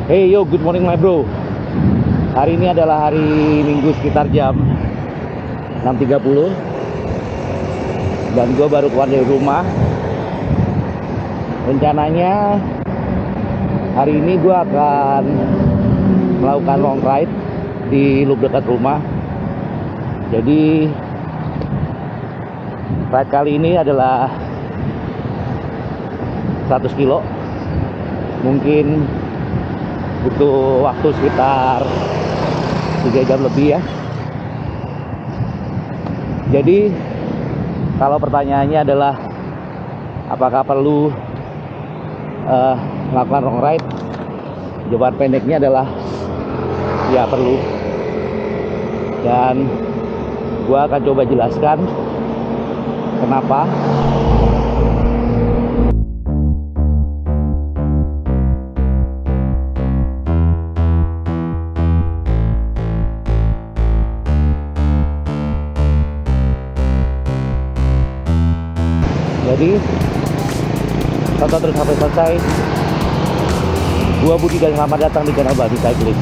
Hey yo, good morning my bro. Hari ini adalah hari Minggu sekitar jam 6.30 dan gue baru keluar dari rumah. Rencananya hari ini gue akan melakukan long ride di loop dekat rumah. Jadi ride kali ini adalah 100 kilo. Mungkin butuh waktu sekitar 3 jam lebih ya. Jadi kalau pertanyaannya adalah apakah perlu melakukan long ride, jawaban pendeknya adalah ya perlu. Dan gua akan coba jelaskan kenapa. Jadi tonton terus sampai selesai. Gua Budi dan selamat datang di channel Babi Cyclist.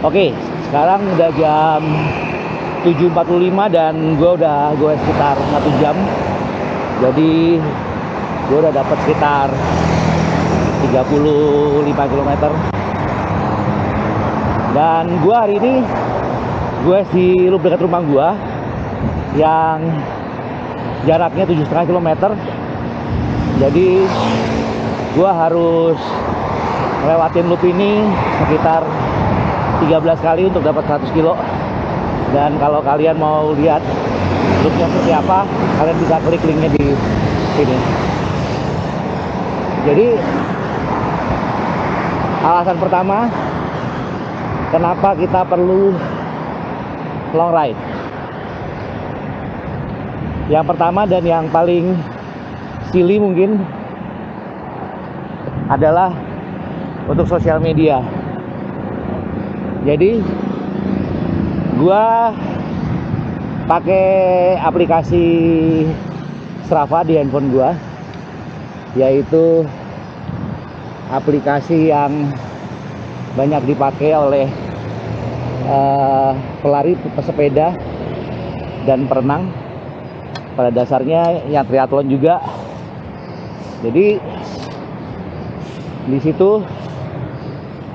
Oke, sekarang udah jam 7.45 dan gue sekitar 1 jam. Jadi gue udah dapat sekitar 35 km. Dan gue hari ini gue di loop dekat rumah gue yang jaraknya 7,5 km. Jadi gue harus ngelewatin loop ini sekitar 13 kali untuk dapat 100 kilo. Dan kalau kalian mau lihat loopnya seperti apa, kalian bisa klik linknya di sini. Jadi alasan pertama kenapa kita perlu long ride. Yang pertama dan yang paling silly mungkin adalah untuk sosial media. Jadi gua pakai aplikasi Strava di handphone gua, yaitu aplikasi yang banyak dipakai oleh pelari, pesepeda, dan perenang. Pada dasarnya yang triathlon juga. Jadi di situ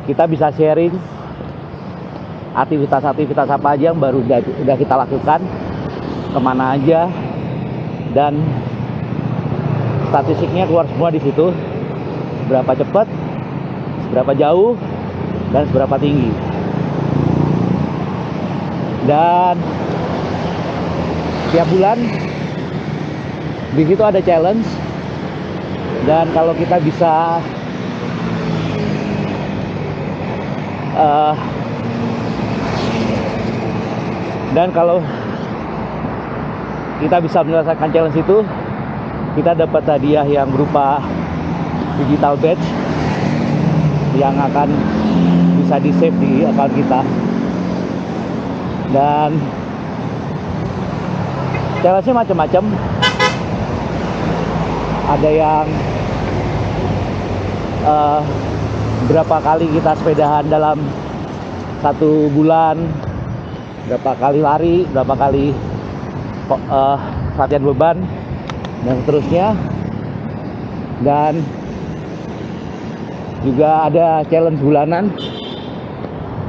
kita bisa sharing aktivitas apa aja yang baru udah kita lakukan, kemana aja, dan statistiknya keluar semua di situ. Berapa cepat, berapa jauh, dan seberapa tinggi. Dan tiap bulan di situ ada challenge. Dan kalau kita bisa menyelesaikan challenge itu, kita dapat hadiah yang berupa digital badge yang akan bisa di save di account kita. Dan challenge-nya macam-macam. Ada yang berapa kali kita sepedahan dalam 1 bulan, berapa kali lari, berapa kali latihan beban, dan seterusnya. Dan juga ada challenge bulanan,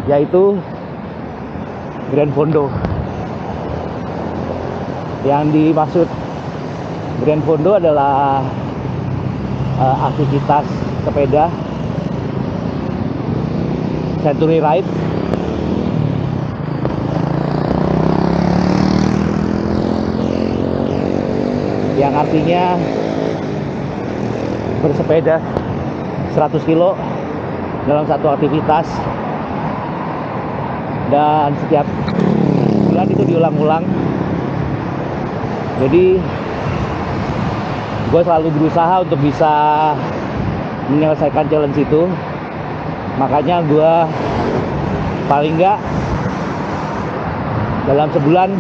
yaitu Grand Fondo. Yang dimaksud Grand Fondo adalah aktivitas sepeda Century Ride, yang artinya bersepeda 100 kilo dalam satu aktivitas, dan setiap bulan itu diulang-ulang. Jadi gue selalu berusaha untuk bisa menyelesaikan challenge itu. Makanya gue paling nggak dalam sebulan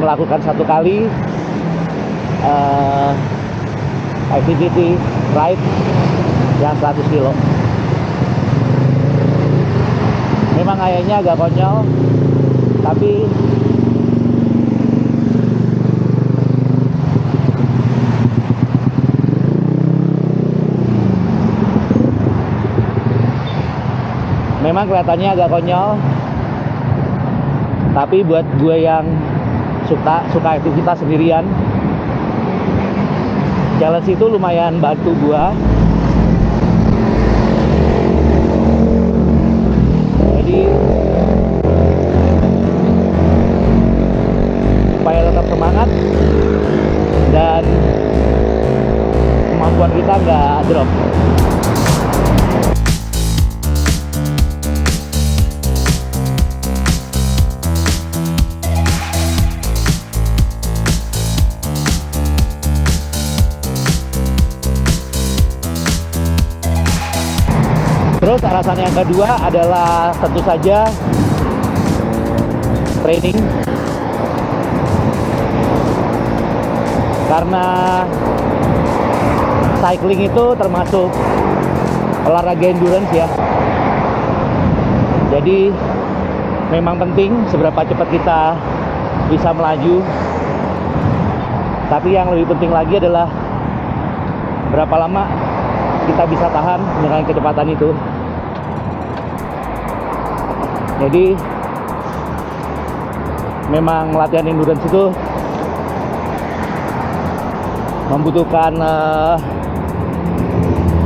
melakukan 1 kali activity ride yang 100 kilo. Memang kayaknya agak konyol, tapi memang kelihatannya agak konyol, tapi buat gue yang suka aktivitas sendirian, challenge itu lumayan bantu gue. Jadi supaya tetap semangat dan kemampuan kita nggak drop. Terus alasan yang kedua adalah tentu saja training. Karena cycling itu termasuk olahraga endurance ya. Jadi memang penting seberapa cepat kita bisa melaju. Tapi yang lebih penting lagi adalah berapa lama kita bisa tahan dengan kecepatan itu. Jadi memang latihan endurance itu membutuhkan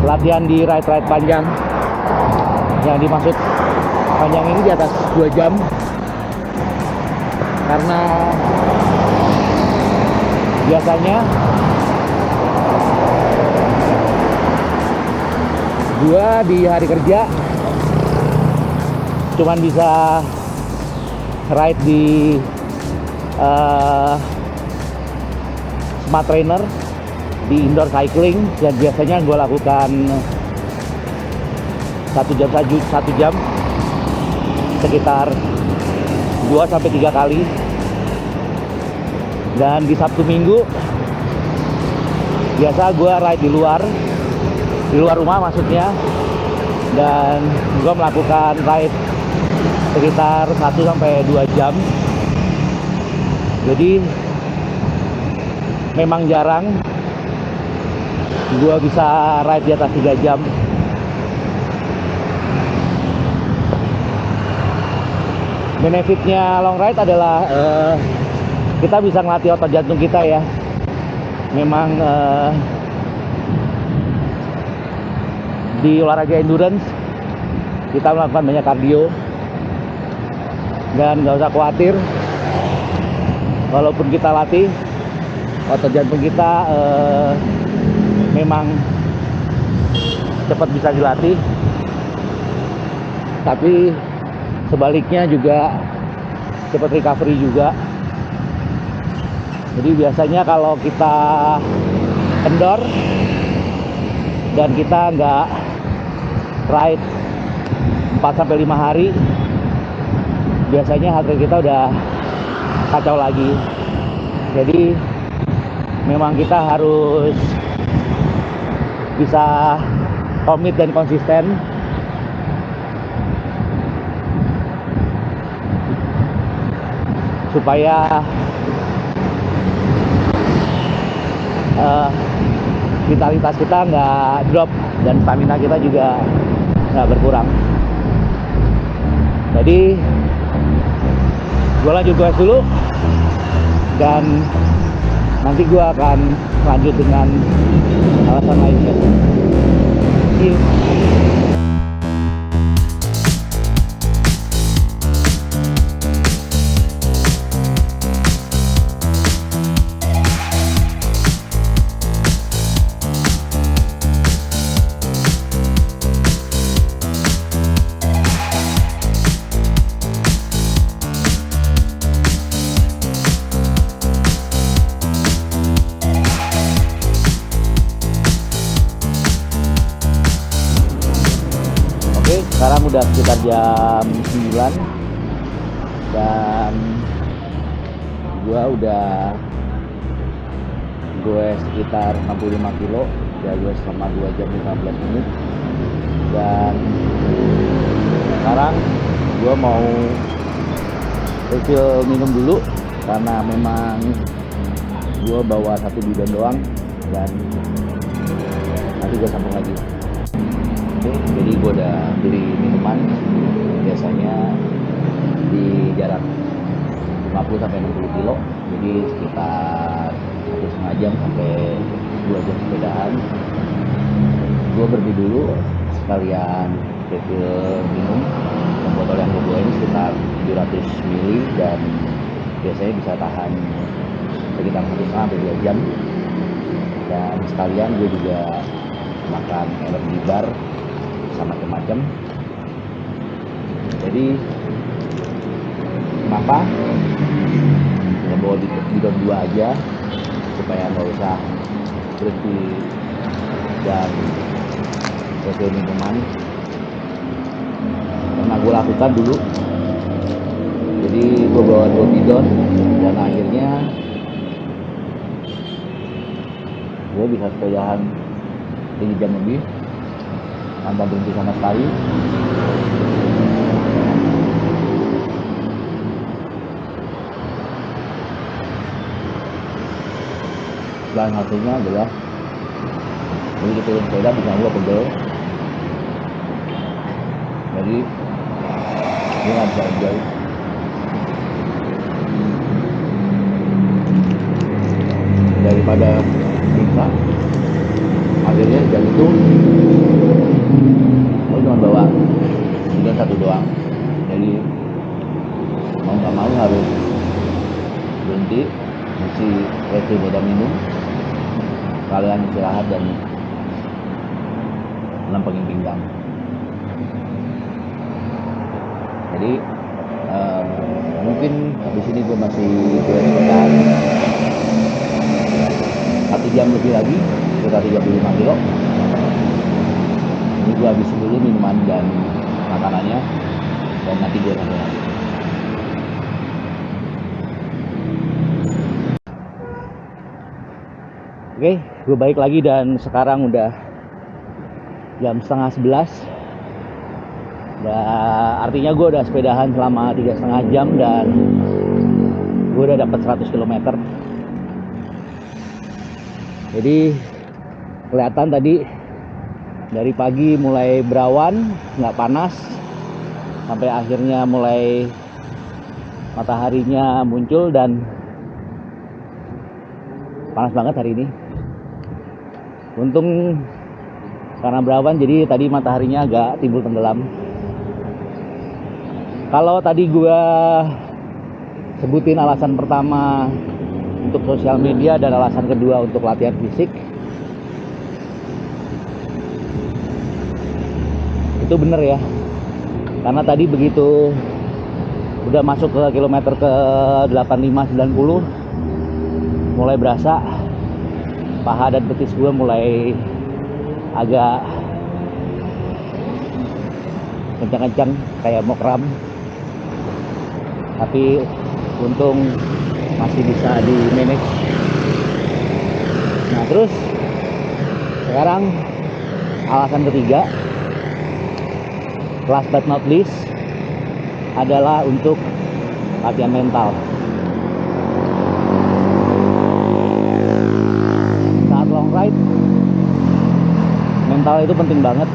latihan di ride panjang. Yang dimaksud panjang ini di atas 2 jam. Karena biasanya gua di hari kerja cuman bisa ride di smart trainer di indoor cycling yang biasanya gue lakukan 1 jam sekitar 2-3 kali. Dan di Sabtu Minggu biasa gue ride di luar rumah maksudnya, dan gue melakukan ride sekitar 1-2 jam. Jadi memang jarang gue bisa ride di atas 3 jam. Benefitnya long ride adalah kita bisa ngelatih otot jantung kita ya. Memang di olahraga endurance kita melakukan banyak kardio, dan nggak usah khawatir, walaupun kita latih otot jantung kita memang cepat bisa dilatih, tapi sebaliknya juga cepat recovery juga. Jadi biasanya kalau kita kendor dan kita nggak ride 4-5 hari, biasanya heart rate kita udah kacau lagi. Jadi memang kita harus bisa komit dan konsisten supaya vitalitas kita nggak drop dan stamina kita juga nggak berkurang. Jadi gue lanjut goes dulu, dan nanti gue akan lanjut dengan alasan lainnya. See you. Sekarang udah sekitar jam 9 dan gue sekitar 65 kilo ya, gue selama 2 jam 15 menit. Dan sekarang gue mau refill minum dulu karena memang gue bawa 1 bidon doang dan nanti gue sambung lagi. Oke, jadi gue udah beli minuman biasanya di jarak 50 sampai 60 kilo, jadi sekitar 1,5 jam sampai 2 jam sepedaan. Gue berhenti dulu sekalian refill minum. Botol yang gue bawa ini sekitar 700 ml dan biasanya bisa tahan sekitar 1,5 sampai 2 jam. Dan sekalian gue juga makan energi bar sama macam-macam. Jadi kenapa nggak bawa bidon 2 aja supaya nggak usah berhenti dan refill minuman, karena gue lakukan dulu. Jadi gue bawa 2 bidon dan akhirnya gue bisa sepedahan 3 jam lebih tanpa berhenti sama sekali. Dan hasilnya adalah begitu sepeda bisa gue pegel, jadi gue nggak bisa enjoy. Daripada bisa akhirnya jam itu gue cuma bawa bidon 1 doang, jadi mau nggak mau harus berhenti mesti refill botol minum, kalian istirahat dan lempengin pinggang. Jadi mungkin habis ini gue masih sekitar 1 jam lebih lagi, sekitar 35 kilo. Ini gue habisin dulu minuman dan makanannya dan nanti gue sambung lagi. Oke, gue balik lagi dan sekarang udah jam 10:30. Artinya gue udah sepedahan selama 3,5 jam dan gue udah dapat 100 km. Jadi kelihatan tadi dari pagi mulai berawan, nggak panas, sampai akhirnya mulai mataharinya muncul dan panas banget hari ini. Untung karena berawan jadi tadi mataharinya agak timbul tenggelam. Kalau tadi gua sebutin alasan pertama untuk sosial media dan alasan kedua untuk latihan fisik, itu bener ya. Karena tadi begitu udah masuk ke kilometer ke 85-90 mulai berasa paha dan betis gue mulai agak kencang-kencang kayak mau kram, tapi untung masih bisa di manage. Nah terus sekarang alasan ketiga, last but not least, adalah untuk latihan mental. Saat long ride, mental itu penting banget.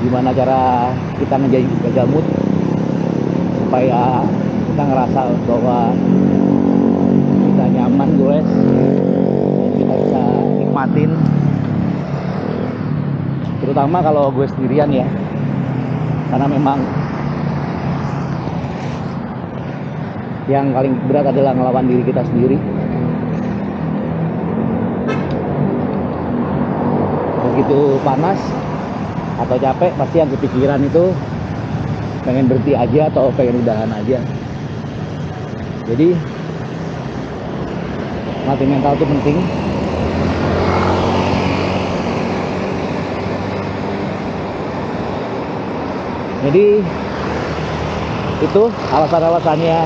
Gimana cara kita ngejaga mood supaya kita ngerasa bahwa kita nyaman, guys, dan kita bisa nikmatin. Terutama kalau gue sendirian ya, karena memang yang paling berat adalah ngelawan diri kita sendiri. Begitu panas atau capek, pasti yang kepikiran itu pengen berhenti aja atau pengen udahan aja. Jadi latih mental itu penting. Jadi itu alasan-alasannya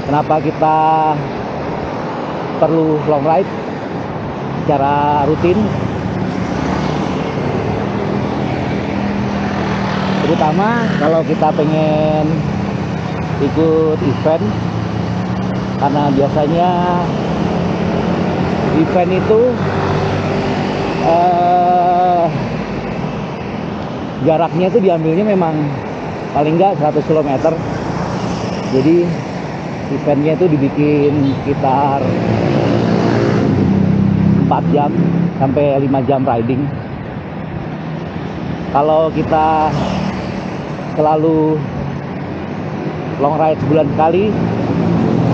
kenapa kita perlu long ride secara rutin, terutama kalau kita pengen ikut event, karena biasanya event itu jaraknya itu diambilnya memang paling enggak 100 km. Jadi eventnya itu dibikin sekitar 4 jam sampai 5 jam riding. Kalau kita selalu long ride sebulan sekali,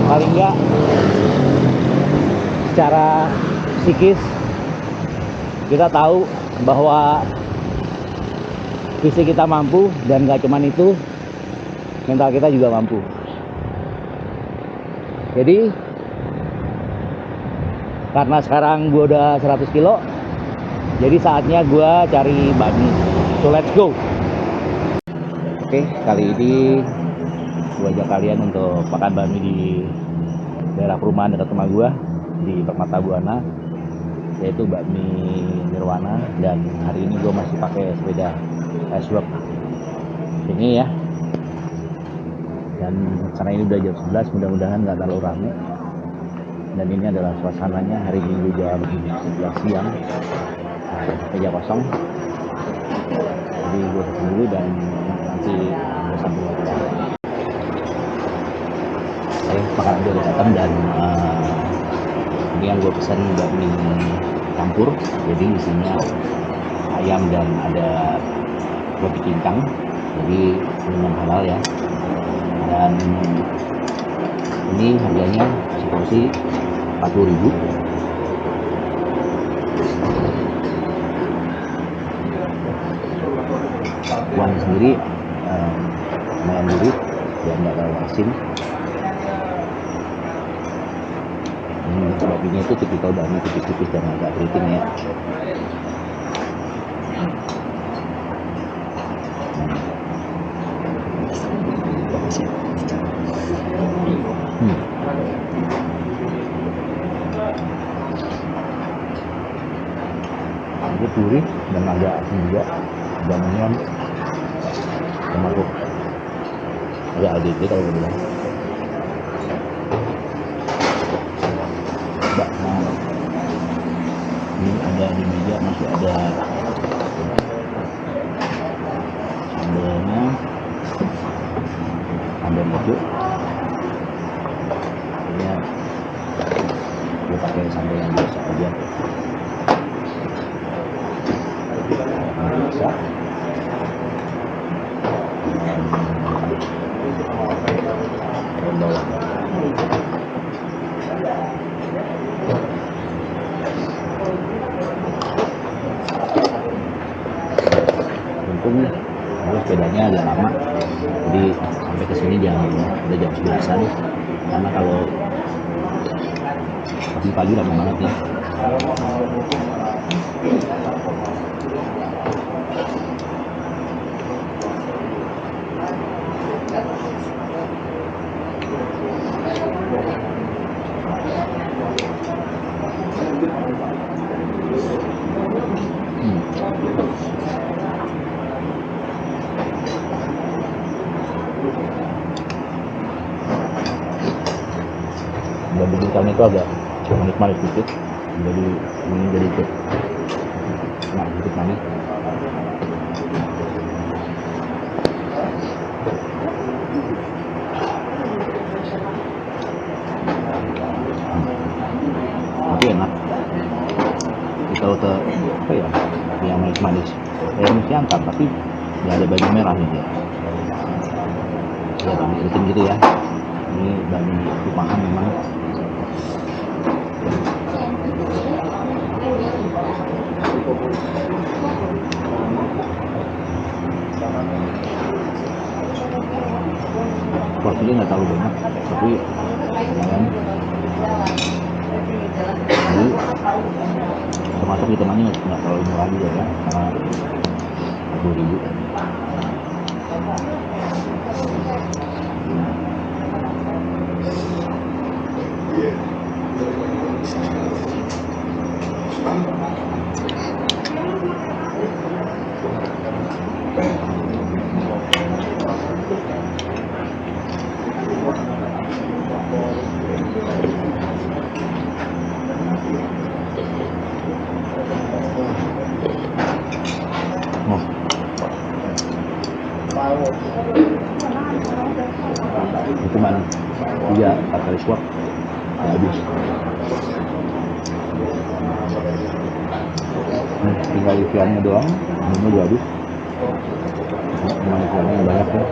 paling enggak secara psikis kita tahu bahwa fisik kita mampu, dan gak cuman itu, mental kita juga mampu. Jadi karena sekarang gue udah 100 kilo, jadi saatnya gue cari bakmi. So let's go. Oke, kali ini gue ajak kalian untuk makan bakmi di daerah perumahan dekat rumah gue di Permata Buana, yaitu bakmi Nirwana. Dan hari ini gue masih pakai sepeda Icework ini ya. Dan karena ini udah jam 11, mudah-mudahan nggak terlalu rame. Dan ini adalah suasananya hari Minggu jam 11 siang, meja kosong. Jadi gue pesan dulu dan nanti gue sambung lagi. Oke, makanan gue udah datang, dan ini yang gue pesan bakmi campur. Jadi isinya ayam dan ada roti cincang, jadi minuman halal ya. Dan ini harganya seporsi 40.000. Uang sendiri lumayan gurih dan nggak terlalu asin. Ini bakminya itu tipikal bakmi tipis-tipis dan agak keriting ya. Itu gurih dan agak asin juga, jamnya termasuk agak ADD kalau gue bilang. Nah, ini ada di meja, masih ada sambalnya, sambal hijau. Ini gue pakai sambal yang biasa aja. Biasa. Bawang. Untung gue sepedanya agak lama, jadi sampai kesini udah jam 11-an. Karena kalau pagi-pagi lama banget ya. Dan bikinkan itu agak manis-manis sedikit, jadi ini jadi ikut nah sedikit manis. Tapi enak. Jadi kalau ke apa ya, yang manis-manis mesti angkat, tapi nggak ada baju merah nih ya. Ya baju keriting gitu ya. Ini baju rumahan memang. Porsinya nggak terlalu banyak, tapi lumayan. Jadi termasuk hitungannya nggak terlalu murah juga ya, karena 40.000. Cuman 3-4 kali swab ya habis. Tinggal isiannya doang, ini udah habis. Memang isiannya banyak ya.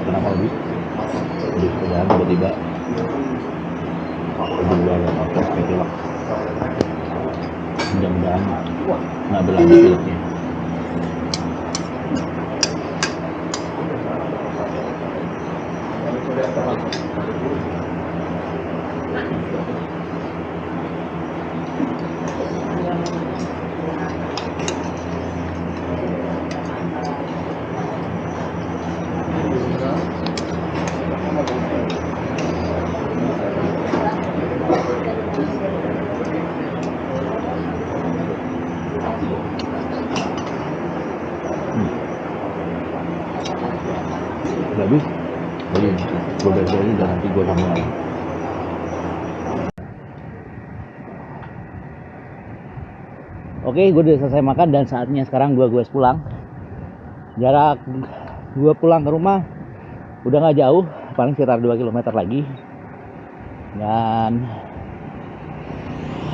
Kenapa lebih kerjaan tiba-tiba kedua ya pilek, mudah-mudahan nggak berlanjut pileknya. Udah habis, jadi gue beres ini dan nanti gue sambung lagi. Oke, gue udah selesai makan dan saatnya sekarang gue pulang. Jarak gue pulang ke rumah udah nggak jauh, paling sekitar 2 km lagi. Dan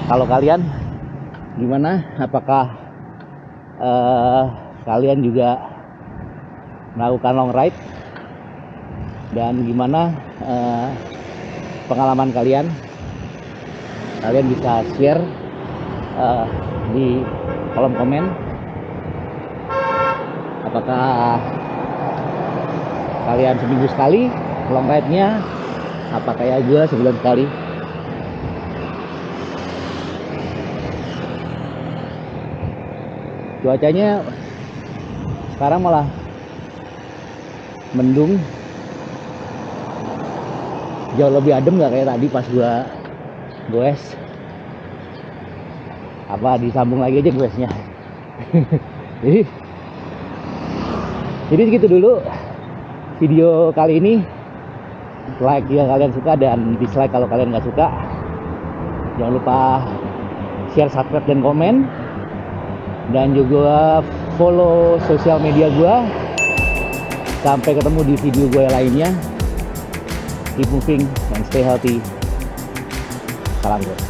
kalau kalian gimana? Apakah kalian juga melakukan long ride? Dan gimana pengalaman kalian? Kalian bisa share di kolom komen. Apakah kalian seminggu sekali long ride-nya? Apa kayak gue sebulan sekali? Cuacanya sekarang malah mendung, jauh lebih adem, nggak kayak tadi pas gua goes. Apa disambung lagi aja goesnya. jadi segitu dulu video kali ini. Like jika kalian suka dan dislike kalau kalian nggak suka. Jangan lupa share, subscribe, dan komen. Dan juga follow sosial media gua. Sampai ketemu di video gue lainnya. Keep moving and stay healthy. Salam guys.